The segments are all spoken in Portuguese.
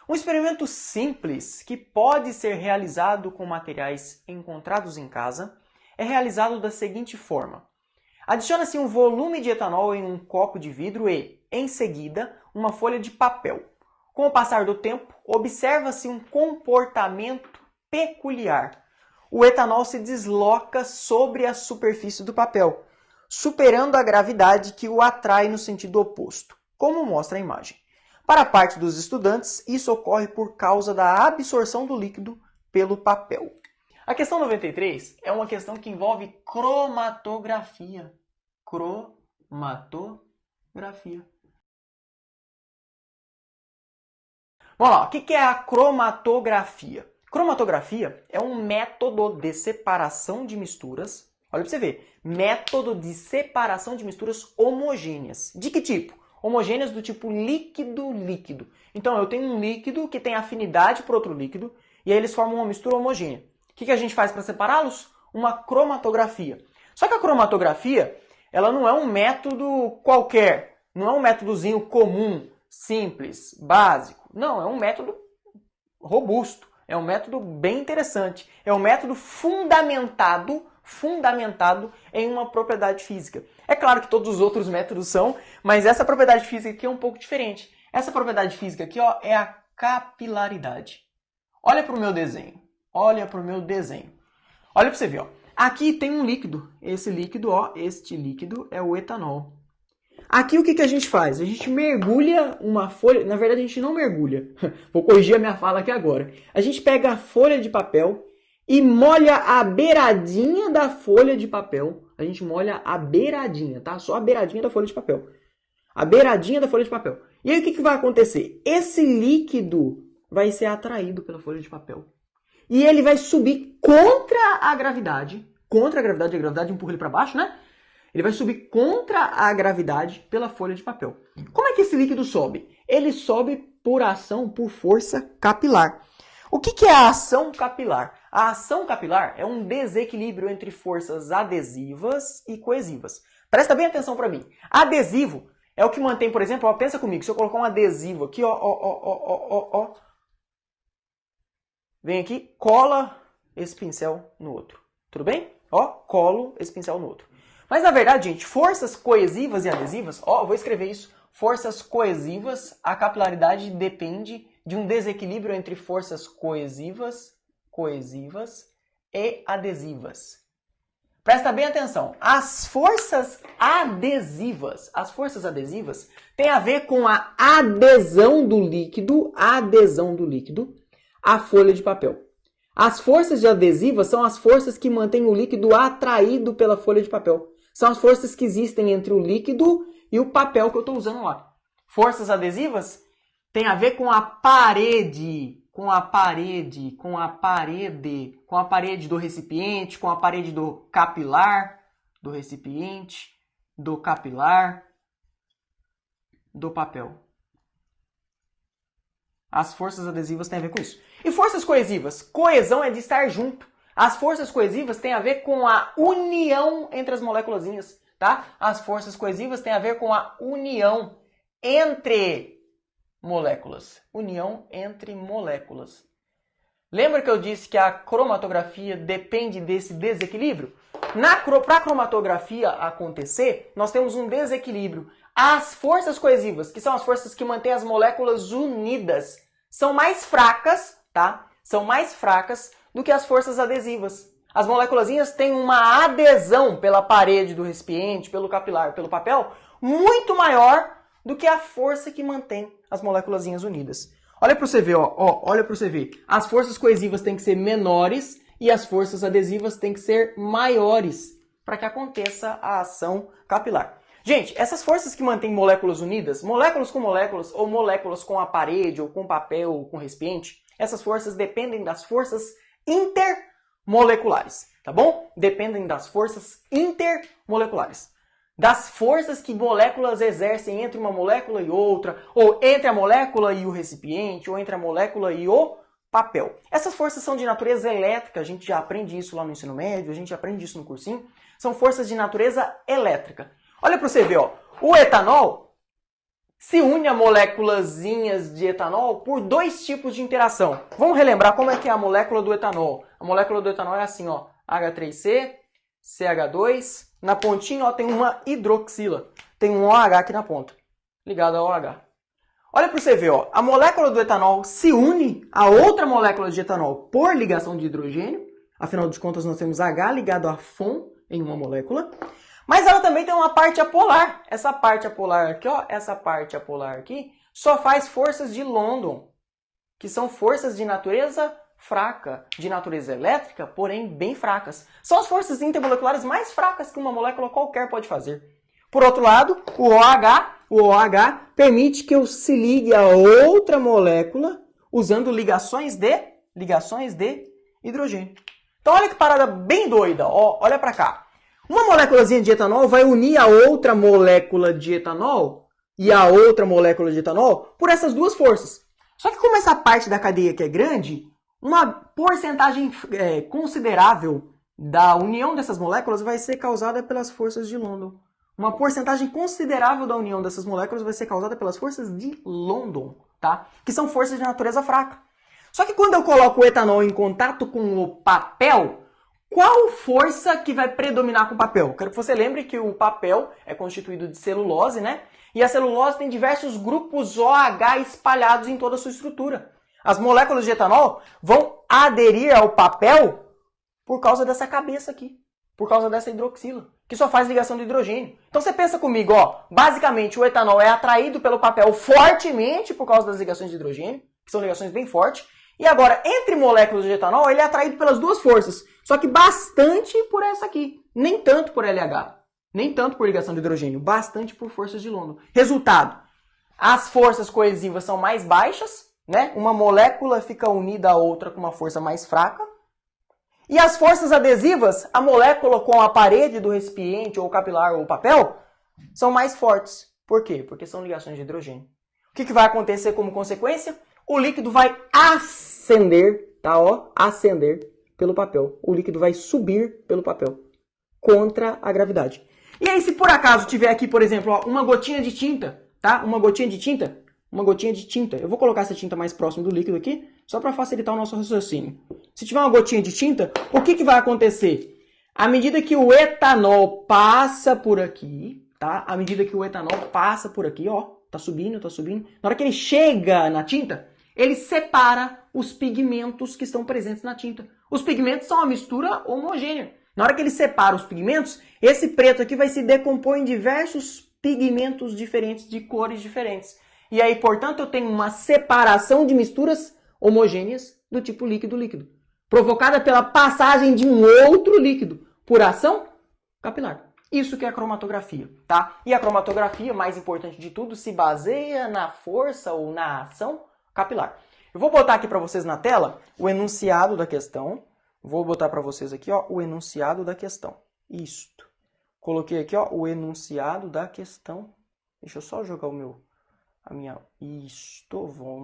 Um experimento simples que pode ser realizado com materiais encontrados em casa é realizado da seguinte forma. Adiciona-se um volume de etanol em um copo de vidro e, em seguida, uma folha de papel. Com o passar do tempo, observa-se um comportamento peculiar. O etanol se desloca sobre a superfície do papel, superando a gravidade que o atrai no sentido oposto, como mostra a imagem. Para a parte dos estudantes, isso ocorre por causa da absorção do líquido pelo papel. A questão 93 é uma questão que envolve cromatografia. Cromatografia. Vamos lá, o que é a cromatografia? Cromatografia é um método de separação de misturas. Olha para você ver, método de separação de misturas homogêneas. De que tipo? Homogêneas do tipo líquido-líquido. Então, eu tenho um líquido que tem afinidade por outro líquido e aí eles formam uma mistura homogênea. O que a gente faz para separá-los? Uma cromatografia. Só que a cromatografia, ela não é um método qualquer. Não é um métodozinho comum, simples, básico. Não, é um método robusto. É um método bem interessante. É um método fundamentado em uma propriedade física. É claro que todos os outros métodos são, mas essa propriedade física aqui é um pouco diferente. Essa propriedade física aqui, ó, é a capilaridade. Olha para o meu desenho. Olha para você ver, ó. Aqui tem um líquido. Esse líquido, ó, este líquido é o etanol. Aqui o que a gente faz? A gente mergulha uma folha... Na verdade, a gente não mergulha. Vou corrigir a minha fala aqui agora. A gente pega a folha de papel e molha a beiradinha da folha de papel. A gente molha a beiradinha, tá? Só a beiradinha da folha de papel. A beiradinha da folha de papel. E aí o que vai acontecer? Esse líquido vai ser atraído pela folha de papel. E ele vai subir contra a gravidade. Contra a gravidade empurra ele para baixo, né? Ele vai subir contra a gravidade pela folha de papel. Como é que esse líquido sobe? Ele sobe por ação, por força capilar. O que é a ação capilar? A ação capilar é um desequilíbrio entre forças adesivas e coesivas. Presta bem atenção para mim. Adesivo é o que mantém, por exemplo, ó, pensa comigo, se eu colocar um adesivo aqui, ó, vem aqui, cola esse pincel no outro. Tudo bem? Ó, colo esse pincel no outro. Mas na verdade, gente, forças coesivas e adesivas, ó, vou escrever isso. Forças coesivas, a capilaridade depende de um desequilíbrio entre forças coesivas e adesivas. Presta bem atenção. As forças adesivas têm a ver com a adesão do líquido à folha de papel. As forças adesivas são as forças que mantêm o líquido atraído pela folha de papel. São as forças que existem entre o líquido e o papel que eu estou usando lá. Forças adesivas têm a ver com a parede do recipiente, com a parede do capilar, do recipiente, do capilar, do papel. As forças adesivas têm a ver com isso. E forças coesivas? Coesão é de estar junto. As forças coesivas têm a ver com a união entre as moléculazinhas, tá? As forças coesivas têm a ver com a união entre moléculas. União entre moléculas. Lembra que eu disse que a cromatografia depende desse desequilíbrio? Para a cromatografia acontecer, nós temos um desequilíbrio. As forças coesivas, que são as forças que mantêm as moléculas unidas, são mais fracas, tá? São mais fracas do que as forças adesivas. As moléculazinhas têm uma adesão pela parede do recipiente, pelo capilar, pelo papel, muito maior do que a força que mantém as moléculazinhas unidas. Olha para você ver, olha para você ver. As forças coesivas têm que ser menores e as forças adesivas têm que ser maiores para que aconteça a ação capilar. Gente, essas forças que mantêm moléculas unidas, moléculas com moléculas, ou moléculas com a parede, ou com papel, ou com recipiente, essas forças dependem das forças intermoleculares, tá bom? Dependem das forças intermoleculares. Das forças que moléculas exercem entre uma molécula e outra, ou entre a molécula e o recipiente, ou entre a molécula e o papel. Essas forças são de natureza elétrica, a gente já aprende isso lá no ensino médio, a gente aprende isso no cursinho. São forças de natureza elétrica. Olha para você ver, ó, o etanol, se une a moléculazinhas de etanol por dois tipos de interação. Vamos relembrar como é que é a molécula do etanol. A molécula do etanol é assim, ó, H3C, CH2, na pontinha ó, tem uma hidroxila, tem um OH aqui na ponta, ligado ao OH. Olha para você ver, ó, a molécula do etanol se une a outra molécula de etanol por ligação de hidrogênio, afinal de contas nós temos H ligado a FON em uma molécula, mas ela também tem uma parte apolar. Essa parte apolar aqui, ó, essa parte apolar aqui, só faz forças de London, que são forças de natureza fraca, de natureza elétrica, porém bem fracas. São as forças intermoleculares mais fracas que uma molécula qualquer pode fazer. Por outro lado, o OH permite que eu se ligue a outra molécula usando ligações de hidrogênio. Então olha que parada bem doida, ó, olha para cá. Uma moléculazinha de etanol vai unir a outra molécula de etanol e a outra molécula de etanol por essas duas forças. Só que como essa parte da cadeia aqui é grande, uma porcentagem considerável da união dessas moléculas vai ser causada pelas forças de London. Uma porcentagem considerável da união dessas moléculas vai ser causada pelas forças de London, tá? Que são forças de natureza fraca. Só que quando eu coloco o etanol em contato com o papel, qual força que vai predominar com o papel? Quero que você lembre que o papel é constituído de celulose, né? E a celulose tem diversos grupos OH espalhados em toda a sua estrutura. As moléculas de etanol vão aderir ao papel por causa dessa cabeça aqui, por causa dessa hidroxila, que só faz ligação de hidrogênio. Então você pensa comigo, ó, basicamente o etanol é atraído pelo papel fortemente por causa das ligações de hidrogênio, que são ligações bem fortes. E agora, entre moléculas de etanol, ele é atraído pelas duas forças, só que bastante por essa aqui, nem tanto por LH, nem tanto por ligação de hidrogênio, bastante por forças de London. Resultado, as forças coesivas são mais baixas, né? Uma molécula fica unida a outra com uma força mais fraca. E as forças adesivas, a molécula com a parede do recipiente, ou capilar, ou papel, são mais fortes. Por quê? Porque são ligações de hidrogênio. O que vai acontecer como consequência? O líquido vai ascender, tá? Ó, ascender pelo papel. O líquido vai subir pelo papel contra a gravidade. E aí, se por acaso tiver aqui, por exemplo, ó, uma gotinha de tinta, tá? Uma gotinha de tinta. Eu vou colocar essa tinta mais próximo do líquido aqui, só para facilitar o nosso raciocínio. Se tiver uma gotinha de tinta, o que vai acontecer? À medida que o etanol passa por aqui, tá? À medida que o etanol passa por aqui, ó, tá subindo. Na hora que ele chega na tinta, ele separa os pigmentos que estão presentes na tinta. Os pigmentos são uma mistura homogênea. Na hora que ele separa os pigmentos, esse preto aqui vai se decompor em diversos pigmentos diferentes, de cores diferentes. E aí, portanto, eu tenho uma separação de misturas homogêneas do tipo líquido-líquido, provocada pela passagem de um outro líquido por ação capilar. Isso que é a cromatografia, tá? E a cromatografia, mais importante de tudo, se baseia na força ou na ação capilar. Eu vou botar aqui para vocês na tela o enunciado da questão. Vou botar para vocês aqui, ó, o enunciado da questão. Isto. Coloquei aqui, ó, o enunciado da questão. Deixa eu só jogar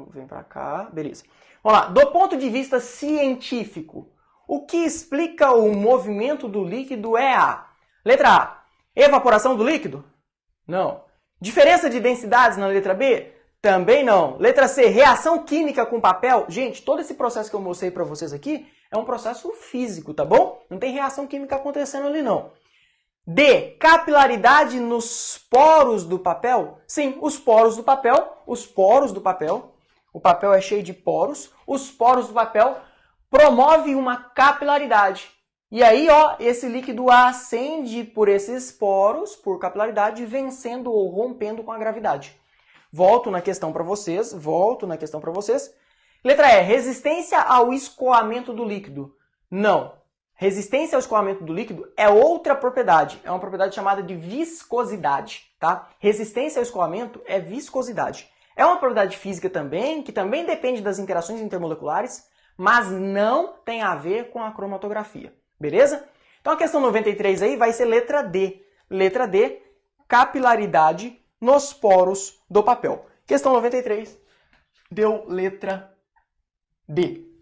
vem para cá, beleza. Vamos lá, do ponto de vista científico, o que explica o movimento do líquido é a letra A, evaporação do líquido? Não. Diferença de densidades na letra B? Também não. Letra C, reação química com papel? Gente, todo esse processo que eu mostrei para vocês aqui é um processo físico, tá bom? Não tem reação química acontecendo ali, não. D, capilaridade nos poros do papel? Sim, os poros do papel. O papel é cheio de poros. Os poros do papel promovem uma capilaridade. E aí, ó, esse líquido ascende por esses poros, por capilaridade, vencendo ou rompendo com a gravidade. Volto na questão para vocês. Letra E, resistência ao escoamento do líquido? Não. Resistência ao escoamento do líquido é outra propriedade. É uma propriedade chamada de viscosidade, tá? Resistência ao escoamento é viscosidade. É uma propriedade física também, que também depende das interações intermoleculares, mas não tem a ver com a cromatografia. Beleza? Então a questão 93 aí vai ser letra D. Letra D, capilaridade nos poros do papel. Questão 93 deu letra D.